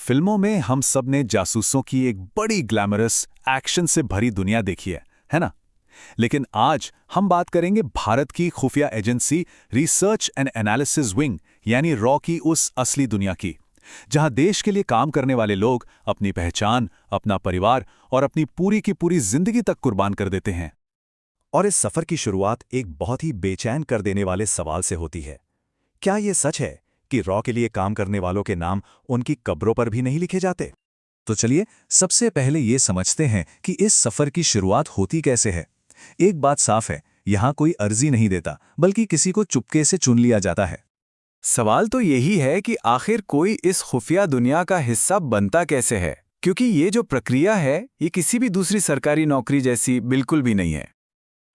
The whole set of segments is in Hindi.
फिल्मों में हम सब ने जासूसों की एक बड़ी ग्लैमरस एक्शन से भरी दुनिया देखी है ना? लेकिन आज हम बात करेंगे भारत की खुफिया agency research and analysis wing यानी रॉ की उस असली दुनिया की, जहां देश के लिए काम करने वाले लोग अपनी पहचान, अपना परिवार और अपनी पूरी की पूरी जिंदगी तक कुर्बान कर देते हैं। और इस सफर की शुरुआत एक बहुत ही बेचैन कर देने वाले सवाल से होती है। क्या ये सच है कि रॉ के लिए काम करने वालों के नाम उनकी कब्रों पर भी नहीं लिखे जाते? तो चलिए सबसे पहले ये समझते हैं कि इस सफर की शुरुआत होती कैसे है। एक बात साफ है, यहाँ कोई अर्जी नहीं देता, बल्कि किसी को चुपके से चुन लिया जाता है। सवाल तो यही है कि आखिर कोई इस खुफिया दुनिया का हिस्सा बनता कैसे है, क्योंकि ये जो प्रक्रिया है ये किसी भी दूसरी सरकारी नौकरी जैसी बिल्कुल भी नहीं है।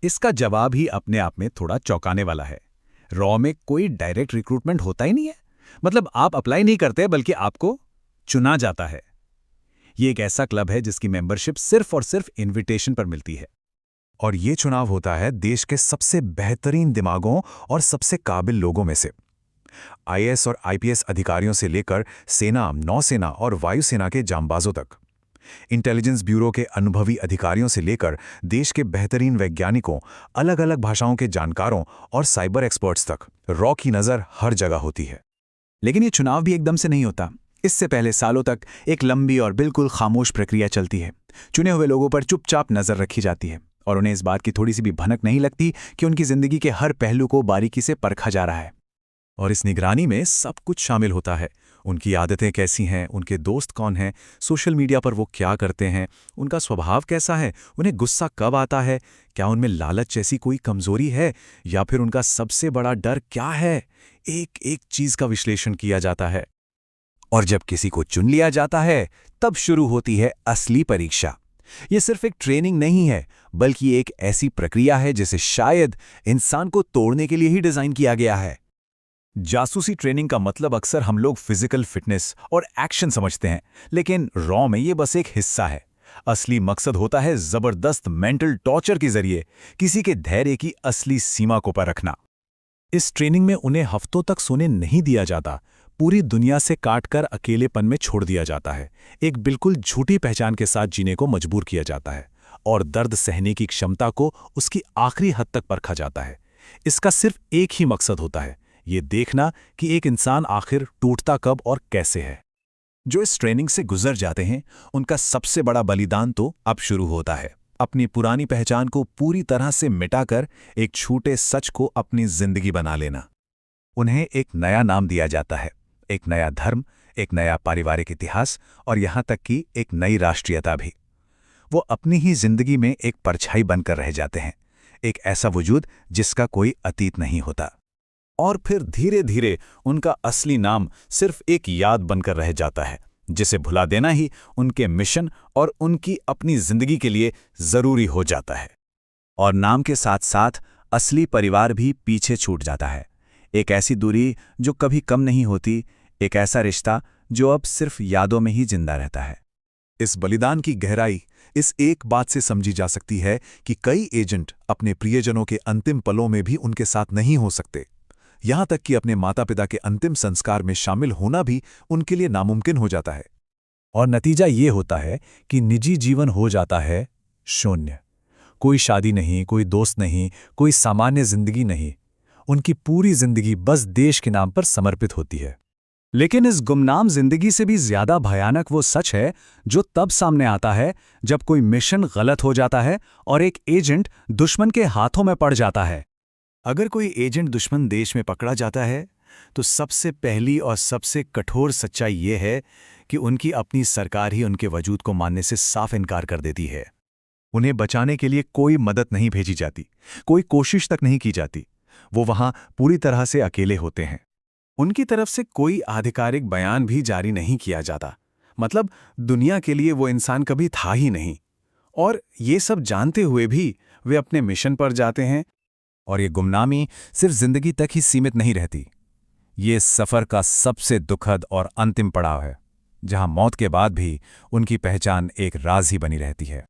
इसका जवाब ही अपने आप में थोड़ा चौंकाने वाला है। रॉ में कोई डायरेक्ट रिक्रूटमेंट होता ही नहीं है। मतलब आप अप्लाई नहीं करते बल्कि आपको चुना जाता है। ये एक ऐसा क्लब है जिसकी मेंबरशिप सिर्फ और सिर्फ इनविटेशन पर मिलती है। और ये चुनाव होता है देश के सबसे बेहतरीन दिमागों और सबसे काबिल लोगों में से। आईएएस और आईपीएस अधिकारियों से लेकर सेना, नौसेना और वायुसेना के जांबाजों तक, इंटेलिजेंस ब्यूरो के अनुभवी अधिकारियों से लेकर देश के बेहतरीन वैज्ञानिकों, अलग अलग भाषाओं के जानकारों और साइबर एक्सपर्ट्स तक, रॉ की नज़र हर जगह होती है। लेकिन ये चुनाव भी एकदम से नहीं होता। इससे पहले सालों तक एक लंबी और बिल्कुल खामोश प्रक्रिया चलती है। चुने हुए लोगों पर चुपचाप नजर रखी जाती है और उन्हें इस बात की थोड़ी सी भी भनक नहीं लगती कि उनकी जिंदगी के हर पहलू को बारीकी से परखा जा रहा है। और इस निगरानी में सब कुछ शामिल होता है। उनकी आदतें कैसी हैं, उनके दोस्त कौन हैं, सोशल मीडिया पर वो क्या करते हैं, उनका स्वभाव कैसा है, उन्हें गुस्सा कब आता है, क्या उनमें लालच जैसी कोई कमजोरी है, या फिर उनका सबसे बड़ा डर क्या है। एक एक चीज का विश्लेषण किया जाता है। और जब किसी को चुन लिया जाता है तब शुरू होती है असली परीक्षा। ये सिर्फ एक ट्रेनिंग नहीं है, बल्कि एक ऐसी प्रक्रिया है जिसे शायद इंसान को तोड़ने के लिए ही डिजाइन किया गया है। जासूसी ट्रेनिंग का मतलब अक्सर हम लोग फिजिकल फिटनेस और एक्शन समझते हैं, लेकिन रॉ में ये बस एक हिस्सा है। असली मकसद होता है जबरदस्त मेंटल टॉर्चर के जरिए किसी के धैर्य की असली सीमा को परखना। इस ट्रेनिंग में उन्हें हफ्तों तक सोने नहीं दिया जाता, पूरी दुनिया से काटकर अकेलेपन में छोड़ दिया जाता है, एक बिल्कुल झूठी पहचान के साथ जीने को मजबूर किया जाता है और दर्द सहने की क्षमता को उसकी आखिरी हद तक परखा जाता है। इसका सिर्फ एक ही मकसद होता है, ये देखना कि एक इंसान आखिर टूटता कब और कैसे है। जो इस ट्रेनिंग से गुजर जाते हैं उनका सबसे बड़ा बलिदान तो अब शुरू होता है। अपनी पुरानी पहचान को पूरी तरह से मिटाकर एक छूटे सच को अपनी जिंदगी बना लेना। उन्हें एक नया नाम दिया जाता है, एक नया धर्म, एक नया पारिवारिक इतिहास और यहां तक कि एक नई राष्ट्रीयता भी। वो अपनी ही जिंदगी में एक परछाई बनकर रह जाते हैं, एक ऐसा वजूद जिसका कोई अतीत नहीं होता। और फिर धीरे धीरे उनका असली नाम सिर्फ एक याद बनकर रह जाता है, जिसे भुला देना ही उनके मिशन और उनकी अपनी जिंदगी के लिए जरूरी हो जाता है। और नाम के साथ साथ असली परिवार भी पीछे छूट जाता है। एक ऐसी दूरी जो कभी कम नहीं होती, एक ऐसा रिश्ता जो अब सिर्फ यादों में ही जिंदा रहता है। इस बलिदान की गहराई इस एक बात से समझी जा सकती है कि कई एजेंट अपने प्रियजनों के अंतिम पलों में भी उनके साथ नहीं हो सकते। यहां तक कि अपने माता पिता के अंतिम संस्कार में शामिल होना भी उनके लिए नामुमकिन हो जाता है। और नतीजा ये होता है कि निजी जीवन हो जाता है शून्य। कोई शादी नहीं, कोई दोस्त नहीं, कोई सामान्य जिंदगी नहीं। उनकी पूरी जिंदगी बस देश के नाम पर समर्पित होती है। लेकिन इस गुमनाम जिंदगी से भी ज्यादा भयानक वो सच है जो तब सामने आता है जब कोई मिशन गलत हो जाता है और एक एजेंट दुश्मन के हाथों में पड़ जाता है। अगर कोई एजेंट दुश्मन देश में पकड़ा जाता है तो सबसे पहली और सबसे कठोर सच्चाई ये है कि उनकी अपनी सरकार ही उनके वजूद को मानने से साफ इनकार कर देती है। उन्हें बचाने के लिए कोई मदद नहीं भेजी जाती, कोई कोशिश तक नहीं की जाती। वो वहां पूरी तरह से अकेले होते हैं। उनकी तरफ से कोई आधिकारिक बयान भी जारी नहीं किया जाता। मतलब दुनिया के लिए वो इंसान कभी था ही नहीं। और ये सब जानते हुए भी वे अपने मिशन पर जाते हैं। और ये गुमनामी सिर्फ जिंदगी तक ही सीमित नहीं रहती। ये सफर का सबसे दुखद और अंतिम पड़ाव है, जहां मौत के बाद भी उनकी पहचान एक राज ही बनी रहती है।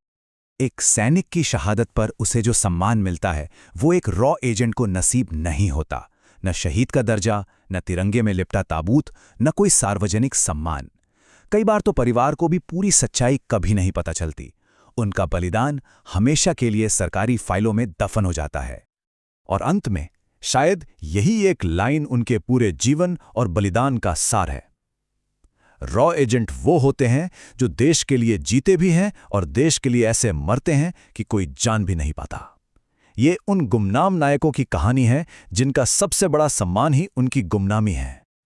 एक सैनिक की शहादत पर उसे जो सम्मान मिलता है वो एक रॉ एजेंट को नसीब नहीं होता। न शहीद का दर्जा, न तिरंगे में लिपटा ताबूत, न कोई सार्वजनिक सम्मान। कई बार तो परिवार को भी पूरी सच्चाई कभी नहीं पता चलती। उनका बलिदान हमेशा के लिए सरकारी फाइलों में दफन हो जाता है। और अंत में शायद यही एक लाइन उनके पूरे जीवन और बलिदान का सार है। रॉ एजेंट वो होते हैं जो देश के लिए जीते भी हैं और देश के लिए ऐसे मरते हैं कि कोई जान भी नहीं पाता। ये उन गुमनाम नायकों की कहानी है जिनका सबसे बड़ा सम्मान ही उनकी गुमनामी है।